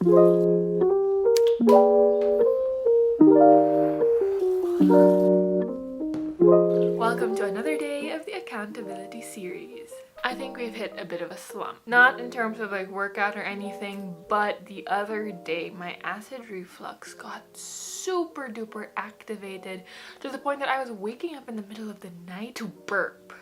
Welcome to another day of the accountability series. I think we've hit a bit of a slump. Not in terms of like workout or anything, but the other day my acid reflux got super duper activated to the point that I was waking up in the middle of the night to burp.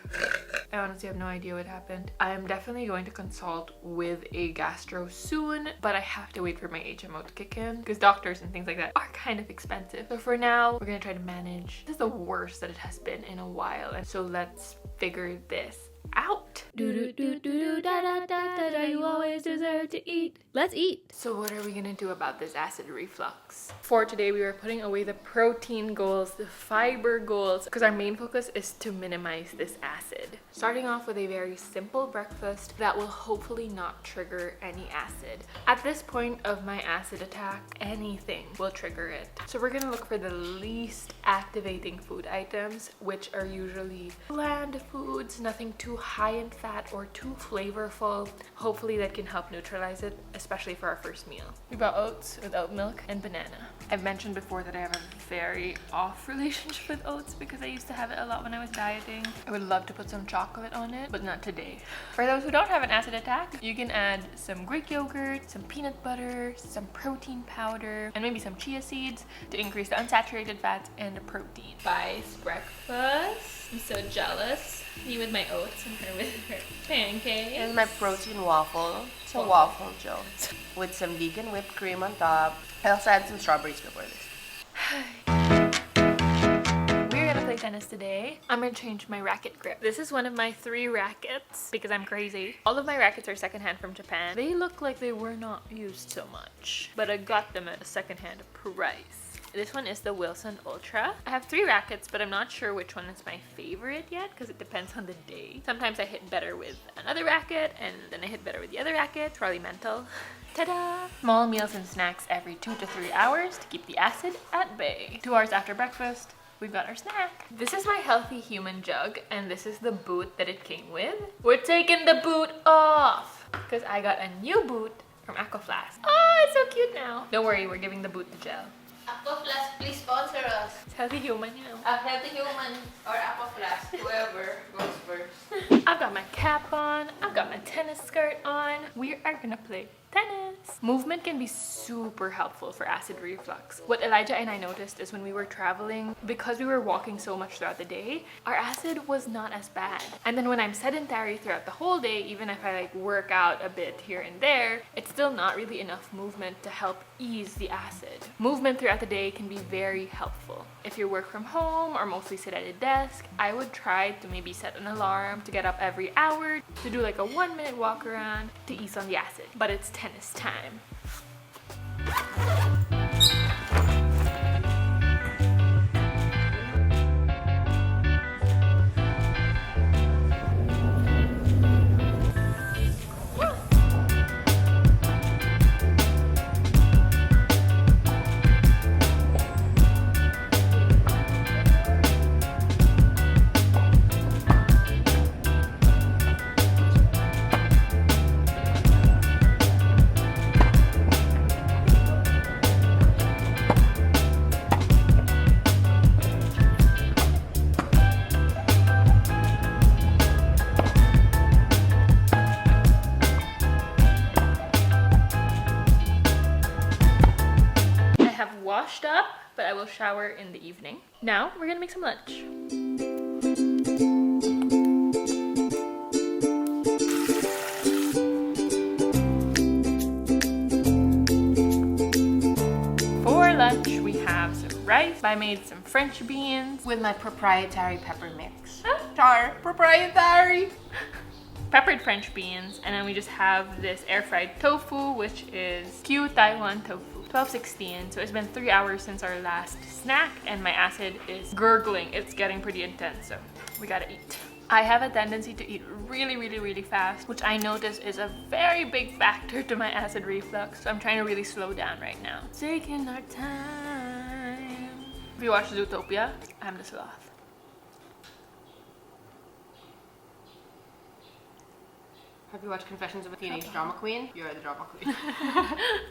I honestly have no idea what happened. I am definitely going to consult with a gastro soon, but I have to wait for my HMO to kick in because doctors and things like that are kind of expensive. So for now, we're gonna try to manage. This is the worst that it has been in a while, and so let's figure this out. Do da da da da da. You always deserve to eat. Let's eat. So what are we gonna do about this acid reflux? For today, we are putting away the protein goals, the fiber goals, because our main focus is to minimize this acid. Starting off with a very simple breakfast that will hopefully not trigger any acid. At this point of my acid attack, anything will trigger it. So we're gonna look for the least activating food items, which are usually bland foods, nothing too high in fat or too flavorful. Hopefully that can help neutralize it, especially for our first meal. We bought oats with oat milk and banana. I've mentioned before that I have a very off relationship with oats because I used to have it a lot when I was dieting. I would love to put some chocolate on it, but not today. For those who don't have an acid attack, you can add some Greek yogurt, some peanut butter, some protein powder, and maybe some chia seeds to increase the unsaturated fats and the protein. Spice breakfast. I'm so jealous. Me with my oats and her with her pancakes. And my protein waffle. It's a waffle, Joe. With some vegan whipped cream on top. I also had some strawberries before this. We're gonna play tennis today. I'm gonna change my racket grip. This is one of my 3 rackets because I'm crazy. All of my rackets are secondhand from Japan. They look like they were not used so much, but I got them at a secondhand price. This one is the Wilson Ultra. I have 3 rackets, but I'm not sure which one is my favorite yet because it depends on the day. Sometimes I hit better with another racket and then I hit better with the other racket. It's probably mental. Ta-da! Small meals and snacks every 2 to 3 hours to keep the acid at bay. 2 hours after breakfast, we've got our snack. This is my healthy human jug and this is the boot that it came with. We're taking the boot off because I got a new boot from Aquaflask. Oh, it's so cute now. Don't worry, we're giving the boot the gel. Aquaflask, please sponsor us. It's healthy human, you know. A healthy human or Aquaflask, whoever goes first. I've got my cap on. I've got my tennis skirt on. We are gonna play tennis. Movement can be super helpful for acid reflux. What Elijah and I noticed is when we were traveling, because we were walking so much throughout the day, our acid was not as bad. And then when I'm sedentary throughout the whole day, even if I like work out a bit here and there, it's still not really enough movement to help ease the acid. Movement throughout the day can be very helpful. If you work from home or mostly sit at a desk, I would try to maybe set an alarm to get up every hour to do like a 1-minute walk around to ease on the acid. But it's tennis time. Washed up, but I will shower in the evening. Now we're gonna make some lunch. For lunch, we have some rice. I made some French beans With my proprietary pepper mix. Char, proprietary! peppered French beans, and then we just have this air fried tofu, which is Q Taiwan tofu. 12:16, so it's been 3 hours since our last snack and my acid is gurgling. It's getting pretty intense, so we gotta eat. I have a tendency to eat really fast, which I notice is a very big factor to my acid reflux, so I'm trying to really slow down right now. Taking our time. If you watch Zootopia, I'm the sloth. Have you watched Confessions of a Teenage Drama Queen? You're the drama queen.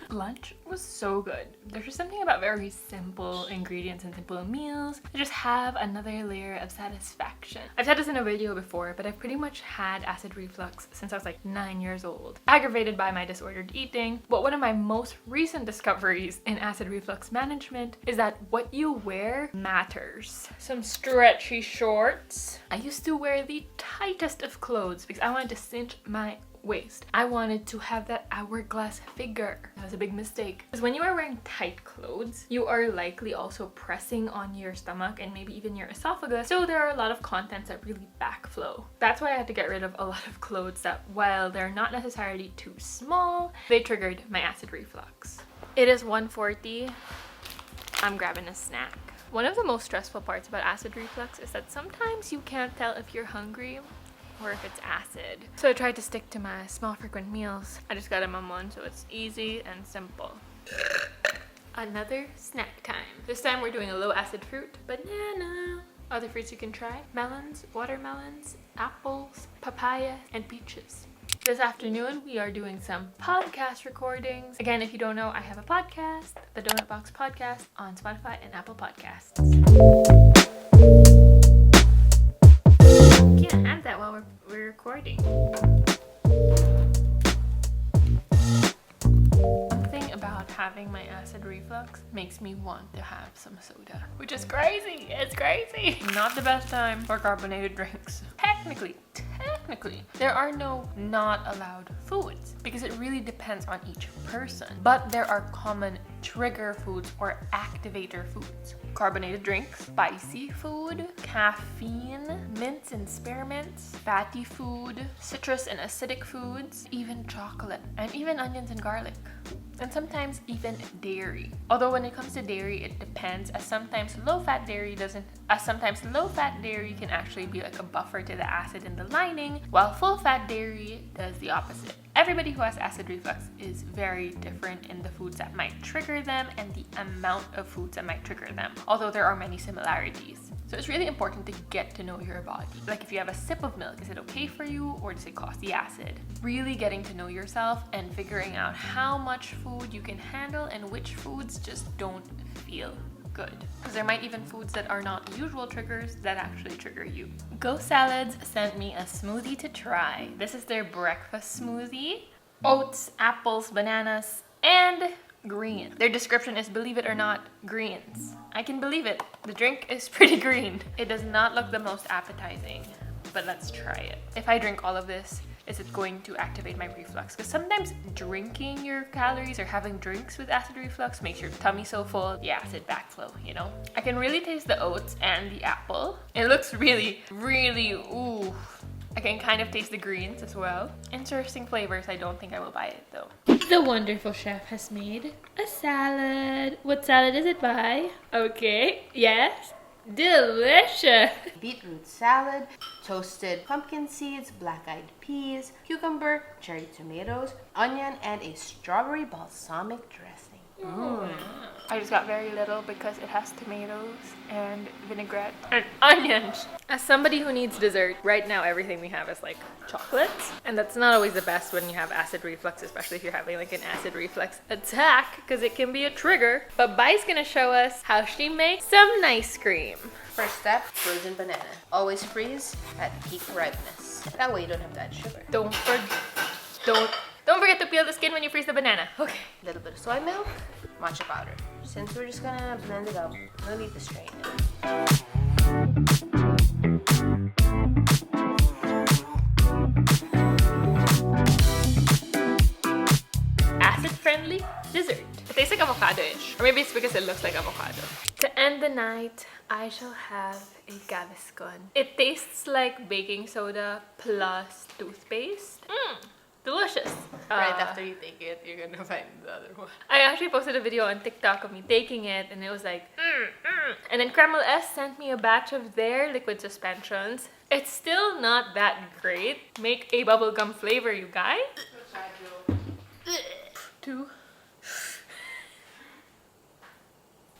Lunch was so good. There's just something about very simple ingredients and simple meals that just have another layer of satisfaction. I've said this in a video before, but I've pretty much had acid reflux since I was like 9 years old, aggravated by my disordered eating. But one of my most recent discoveries in acid reflux management is that what you wear matters. Some stretchy shorts. I used to wear the tightest of clothes because I wanted to cinch my waist. I wanted to have that hourglass figure. That was a big mistake. Because when you are wearing tight clothes, you are likely also pressing on your stomach and maybe even your esophagus. So there are a lot of contents that really backflow. That's why I had to get rid of a lot of clothes that, while they're not necessarily too small, they triggered my acid reflux. It is 1:40. I'm grabbing a snack. One of the most stressful parts about acid reflux is that sometimes you can't tell if you're hungry or if it's acid. So I tried to stick to my small frequent meals. I just got them on one so it's easy and simple. Another snack time. This time we're doing a low acid fruit, banana. Other fruits you can try: melons, watermelons, apples, papaya, and peaches. This afternoon we are doing some podcast recordings. Again, if you don't know, I have a podcast, the Donut Box Podcast, on Spotify and Apple Podcasts. Can't have that while we're recording. Something about having my acid reflux makes me want to have some soda, which is crazy. It's crazy. Not the best time for carbonated drinks. Technically, there are no not allowed foods because it really depends on each person. But there are common trigger foods or activator foods: carbonated drinks, spicy food, caffeine, mints and spearmints, fatty food, citrus and acidic foods, even chocolate, and even onions and garlic. And sometimes even dairy. Although when it comes to dairy, it depends, as sometimes low-fat dairy can actually be like a buffer to the acid in the lining, while full-fat dairy does the opposite. Everybody who has acid reflux is very different in the foods that might trigger them and the amount of foods that might trigger them, although there are many similarities. So it's really important to get to know your body. Like if you have a sip of milk, is it okay for you or does it cause the acid? Really getting to know yourself and figuring out how much food you can handle and which foods just don't feel good. Because there might even foods that are not usual triggers that actually trigger you. Go Salads sent me a smoothie to try. This is their breakfast smoothie. Oats, apples, bananas, and green. Their description is, believe it or not, greens. I can believe it. The drink is pretty green. It does not look the most appetizing, but let's try it. If I drink all of this, is it going to activate my reflux? Because sometimes drinking your calories or having drinks with acid reflux makes your tummy so full, the acid backflow, you know? I can really taste the oats and the apple. It looks really, ooh. I can kind of taste the greens as well. Interesting flavors. I don't think I will buy it though. The wonderful chef has made a salad. What salad is it by? Okay, yes. Delicious. Beetroot salad, toasted pumpkin seeds, black-eyed peas, cucumber, cherry tomatoes, onion, and a strawberry balsamic dressing. I just got very little because it has tomatoes and vinaigrette and onions. As somebody who needs dessert, right now everything we have is like chocolates. And that's not always the best when you have acid reflux, especially if you're having like an acid reflux attack, because it can be a trigger. But Bai's gonna show us how she makes some nice cream. First step, frozen banana. Always freeze at peak ripeness. That way you don't have to add sugar. Don't forget to peel the skin when you freeze the banana. Okay. A little bit of soy milk, matcha powder. Since we're just gonna blend it up, no need to strain it. Acid-friendly dessert. It tastes like avocado-ish. Or maybe it's because it looks like avocado. To end the night, I shall have a Gaviscon. It tastes like baking soda plus toothpaste. Delicious. Right after you take it, you're gonna find the other one. I actually posted a video on TikTok of me taking it, and it was like, And then Kreml S sent me a batch of their liquid suspensions. It's still not that great. Make a bubblegum flavor, you guys. 2.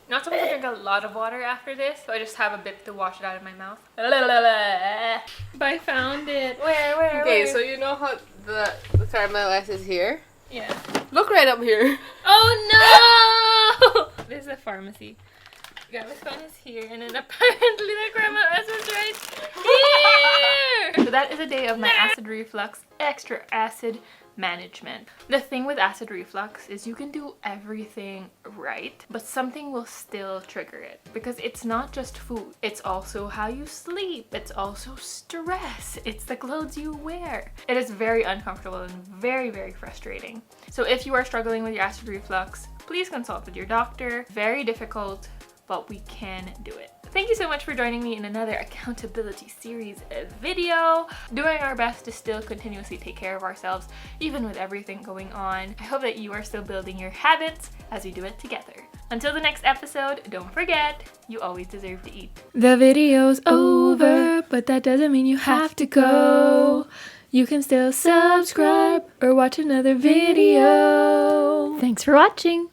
Not supposed to drink drink a lot of water after this, so I just have a bit to wash it out of my mouth. But I found it. Where? Okay, so you know how the caramel ice is here? Yeah. Look right up here. Oh no! This is a pharmacy. Gaviscon is here, and then apparently the caramel ice is right here! So that is a day of my acid reflux, extra acid management. The thing with acid reflux is you can do everything right, but something will still trigger it, because it's not just food. It's also how you sleep. It's also stress. It's the clothes you wear. It is very uncomfortable and very, very frustrating. So if you are struggling with your acid reflux, please consult with your doctor. Very difficult, but we can do it. Thank you so much for joining me in another accountability series video. Doing our best to still continuously take care of ourselves, even with everything going on. I hope that you are still building your habits as we do it together. Until the next episode, don't forget, you always deserve to eat. The video's over, but that doesn't mean you have to go. You can still subscribe or watch another video. Thanks for watching.